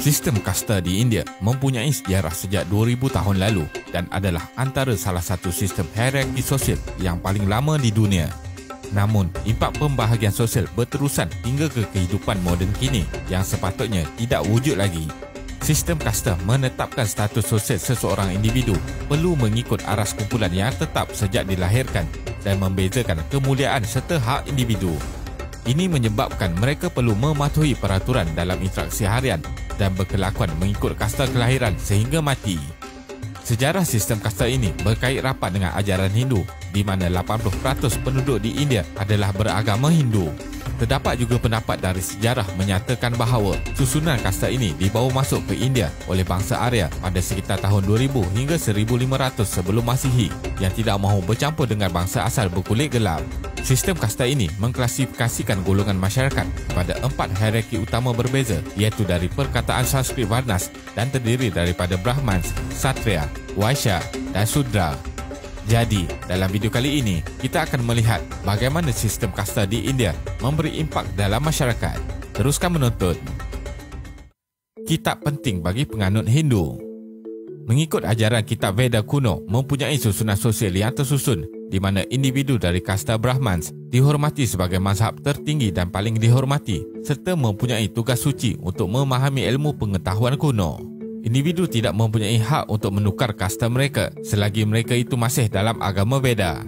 Sistem kasta di India mempunyai sejarah sejak 2000 tahun lalu dan adalah antara salah satu sistem hierarki sosial yang paling lama di dunia. Namun, impak pembahagian sosial berterusan hingga ke kehidupan moden kini yang sepatutnya tidak wujud lagi. Sistem kasta menetapkan status sosial seseorang individu perlu mengikut aras kumpulan yang tetap sejak dilahirkan dan membezakan kemuliaan serta hak individu. Ini menyebabkan mereka perlu mematuhi peraturan dalam interaksi harian dan berkelakuan mengikut kasta kelahiran sehingga mati. Sejarah sistem kasta ini berkait rapat dengan ajaran Hindu, di mana 80% penduduk di India adalah beragama Hindu. Terdapat juga pendapat dari sejarah menyatakan bahawa susunan kasta ini dibawa masuk ke India oleh bangsa Arya pada sekitar tahun 2000 hingga 1500 sebelum Masihi yang tidak mahu bercampur dengan bangsa asal berkulit gelap. Sistem kasta ini mengklasifikasikan golongan masyarakat pada 4 hierarki utama berbeza, iaitu dari perkataan Sanskrit Varnas dan terdiri daripada Brahmans, Kshatriya, Vaishya dan Shudra. Jadi, dalam video kali ini, kita akan melihat bagaimana sistem kasta di India memberi impak dalam masyarakat. Teruskan menonton. Kitab penting bagi penganut Hindu. Mengikut ajaran kitab Veda kuno mempunyai susunan sosial yang tersusun di mana individu dari kasta Brahmans dihormati sebagai mazhab tertinggi dan paling dihormati serta mempunyai tugas suci untuk memahami ilmu pengetahuan kuno. Individu tidak mempunyai hak untuk menukar kasta mereka selagi mereka itu masih dalam agama Veda.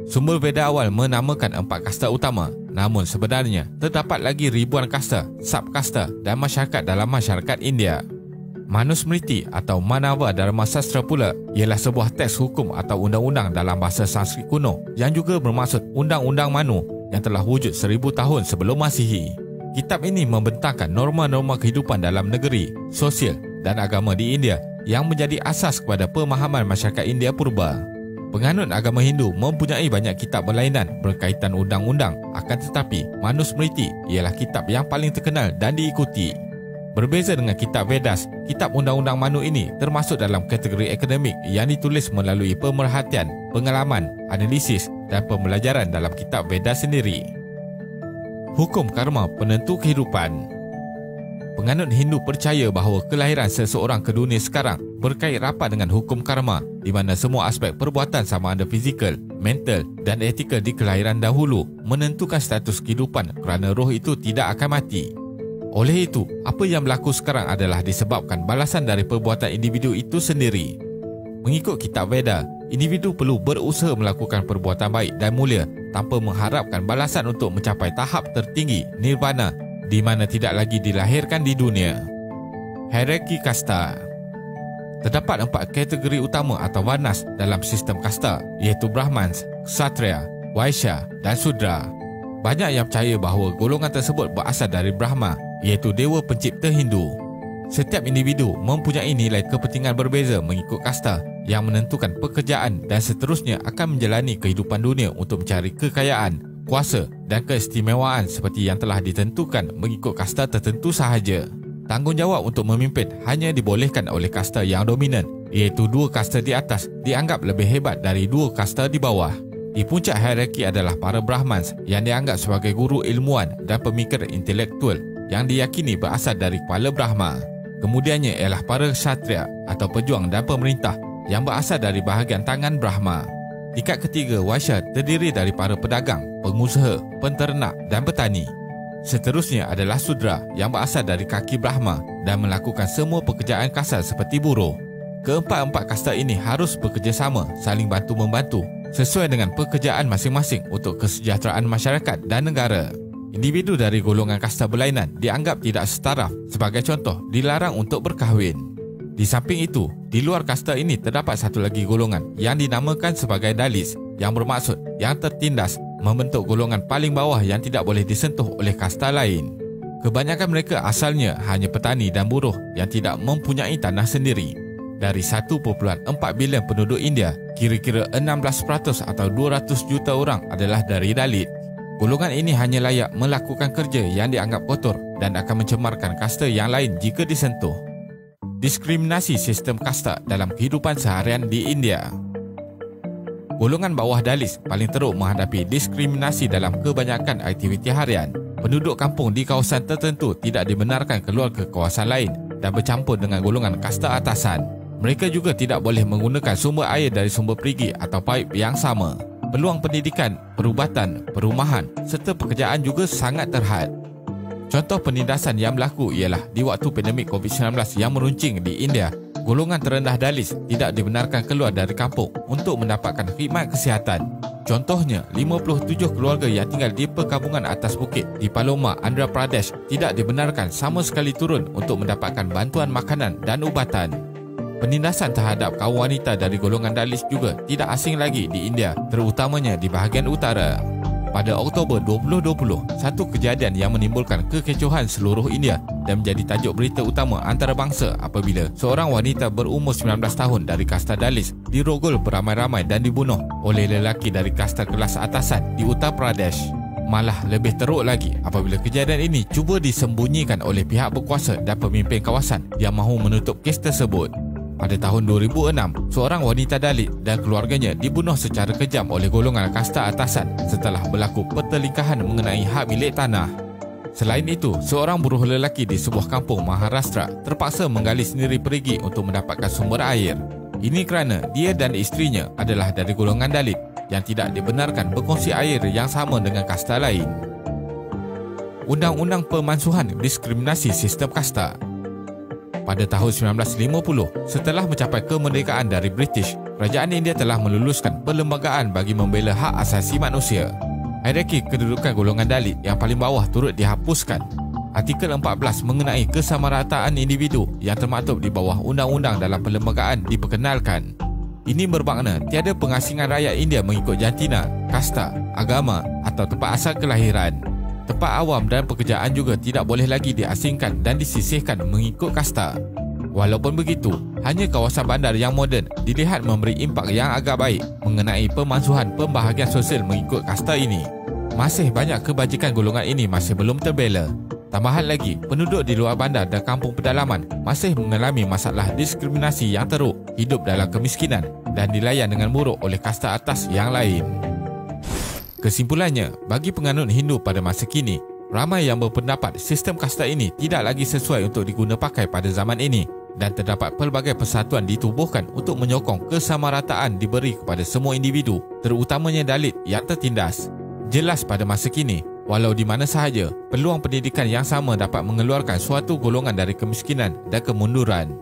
Sumber Veda awal menamakan 4 kasta utama, namun sebenarnya terdapat lagi ribuan kasta, subkasta dan masyarakat dalam masyarakat India. Manusmriti atau Manava Dharma Sastra pula ialah sebuah teks hukum atau undang-undang dalam bahasa Sanskrit kuno yang juga bermaksud undang-undang Manu yang telah wujud 1000 tahun sebelum Masihi. Kitab ini membentangkan norma-norma kehidupan dalam negeri, sosial dan agama di India yang menjadi asas kepada pemahaman masyarakat India purba. Penganut agama Hindu mempunyai banyak kitab berlainan berkaitan undang-undang, akan tetapi Manusmriti ialah kitab yang paling terkenal dan diikuti. Berbeza dengan kitab Vedas, kitab undang-undang Manu ini termasuk dalam kategori akademik yang ditulis melalui pemerhatian, pengalaman, analisis dan pembelajaran dalam kitab Vedas sendiri. Hukum karma penentu kehidupan. Penganut Hindu percaya bahawa kelahiran seseorang ke dunia sekarang berkait rapat dengan hukum karma, di mana semua aspek perbuatan sama ada fizikal, mental dan etikal di kelahiran dahulu menentukan status kehidupan kerana roh itu tidak akan mati. Oleh itu, apa yang berlaku sekarang adalah disebabkan balasan dari perbuatan individu itu sendiri. Mengikut kitab Veda, individu perlu berusaha melakukan perbuatan baik dan mulia tanpa mengharapkan balasan untuk mencapai tahap tertinggi, nirvana, di mana tidak lagi dilahirkan di dunia. Hierarki kasta. Terdapat 4 kategori utama atau varnas dalam sistem kasta, iaitu Brahmans, Kshatriya, Vaishya dan Shudra. Banyak yang percaya bahawa golongan tersebut berasal dari Brahma, iaitu dewa pencipta Hindu. Setiap individu mempunyai nilai kepentingan berbeza mengikut kasta yang menentukan pekerjaan dan seterusnya akan menjalani kehidupan dunia untuk mencari kekayaan, kuasa dan keistimewaan seperti yang telah ditentukan mengikut kasta tertentu sahaja. Tanggungjawab untuk memimpin hanya dibolehkan oleh kasta yang dominan, iaitu 2 kasta di atas dianggap lebih hebat dari 2 kasta di bawah. Di puncak hierarki adalah para Brahmans yang dianggap sebagai guru ilmuwan dan pemikir intelektual yang diyakini berasal dari kepala Brahma. Kemudiannya ialah para Kshatriya atau pejuang dan pemerintah yang berasal dari bahagian tangan Brahma. Tingkat ketiga Vaishya terdiri dari para pedagang, pengusaha, penternak dan petani. Seterusnya adalah Shudra yang berasal dari kaki Brahma dan melakukan semua pekerjaan kasar seperti buruh. Keempat-empat kasta ini harus bekerjasama, saling bantu-membantu sesuai dengan pekerjaan masing-masing untuk kesejahteraan masyarakat dan negara. Individu dari golongan kasta berlainan dianggap tidak setaraf. Sebagai contoh, dilarang untuk berkahwin. Di samping itu, di luar kasta ini terdapat satu lagi golongan yang dinamakan sebagai Dalits, yang bermaksud yang tertindas, membentuk golongan paling bawah yang tidak boleh disentuh oleh kasta lain. Kebanyakan mereka asalnya hanya petani dan buruh yang tidak mempunyai tanah sendiri. Dari 1.4 bilion penduduk India, kira-kira 16% atau 200 juta orang adalah dari Dalit. Golongan ini hanya layak melakukan kerja yang dianggap kotor dan akan mencemarkan kasta yang lain jika disentuh. Diskriminasi sistem kasta dalam kehidupan seharian di India. Golongan bawah Dalits paling teruk menghadapi diskriminasi dalam kebanyakan aktiviti harian. Penduduk kampung di kawasan tertentu tidak dibenarkan keluar ke kawasan lain dan bercampur dengan golongan kasta atasan. Mereka juga tidak boleh menggunakan sumber air dari sumber perigi atau paip yang sama. Peluang pendidikan, perubatan, perumahan serta pekerjaan juga sangat terhad. Contoh penindasan yang berlaku ialah di waktu pandemik COVID-19 yang meruncing di India, golongan terendah Dalits tidak dibenarkan keluar dari kampung untuk mendapatkan khidmat kesihatan. Contohnya, 57 keluarga yang tinggal di perkampungan atas bukit di Paloma, Andhra Pradesh tidak dibenarkan sama sekali turun untuk mendapatkan bantuan makanan dan ubatan. Penindasan terhadap kaum wanita dari golongan Dalits juga tidak asing lagi di India, terutamanya di bahagian utara. Pada Oktober 2020, satu kejadian yang menimbulkan kekecohan seluruh India dan menjadi tajuk berita utama antarabangsa apabila seorang wanita berumur 19 tahun dari kasta Dalits dirogol beramai-ramai dan dibunuh oleh lelaki dari kasta kelas atasan di Uttar Pradesh. Malah lebih teruk lagi apabila kejadian ini cuba disembunyikan oleh pihak berkuasa dan pemimpin kawasan yang mahu menutup kes tersebut. Pada tahun 2006, seorang wanita Dalit dan keluarganya dibunuh secara kejam oleh golongan kasta atasan setelah berlaku pertelingkahan mengenai hak milik tanah. Selain itu, seorang buruh lelaki di sebuah kampung Maharashtra terpaksa menggali sendiri perigi untuk mendapatkan sumber air. Ini kerana dia dan isterinya adalah dari golongan Dalit yang tidak dibenarkan berkongsi air yang sama dengan kasta lain. Undang-Undang Pemansuhan Diskriminasi Sistem Kasta. Pada tahun 1950, setelah mencapai kemerdekaan dari British, kerajaan India telah meluluskan perlembagaan bagi membela hak asasi manusia. Hierarki kedudukan golongan Dalit yang paling bawah turut dihapuskan. Artikel 14 mengenai kesamarataan individu yang termaktub di bawah undang-undang dalam perlembagaan diperkenalkan. Ini bermakna tiada pengasingan rakyat India mengikut jantina, kasta, agama atau tempat asal kelahiran. Tempat awam dan pekerjaan juga tidak boleh lagi diasingkan dan disisihkan mengikut kasta. Walaupun begitu, hanya kawasan bandar yang moden dilihat memberi impak yang agak baik mengenai pemansuhan pembahagian sosial mengikut kasta ini. Masih banyak kebajikan golongan ini masih belum terbela. Tambahan lagi, penduduk di luar bandar dan kampung pedalaman masih mengalami masalah diskriminasi yang teruk, hidup dalam kemiskinan dan dilayan dengan buruk oleh kasta atas yang lain. Kesimpulannya, bagi penganut Hindu pada masa kini, ramai yang berpendapat sistem kasta ini tidak lagi sesuai untuk diguna pakai pada zaman ini dan terdapat pelbagai persatuan ditubuhkan untuk menyokong kesamarataan diberi kepada semua individu, terutamanya Dalit yang tertindas. Jelas pada masa kini, walau di mana sahaja, peluang pendidikan yang sama dapat mengeluarkan suatu golongan dari kemiskinan dan kemunduran.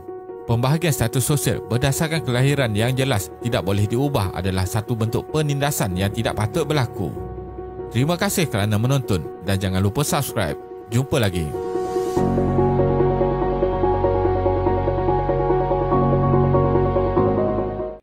Pembahagian status sosial berdasarkan kelahiran yang jelas tidak boleh diubah adalah satu bentuk penindasan yang tidak patut berlaku. Terima kasih kerana menonton dan jangan lupa subscribe. Jumpa lagi.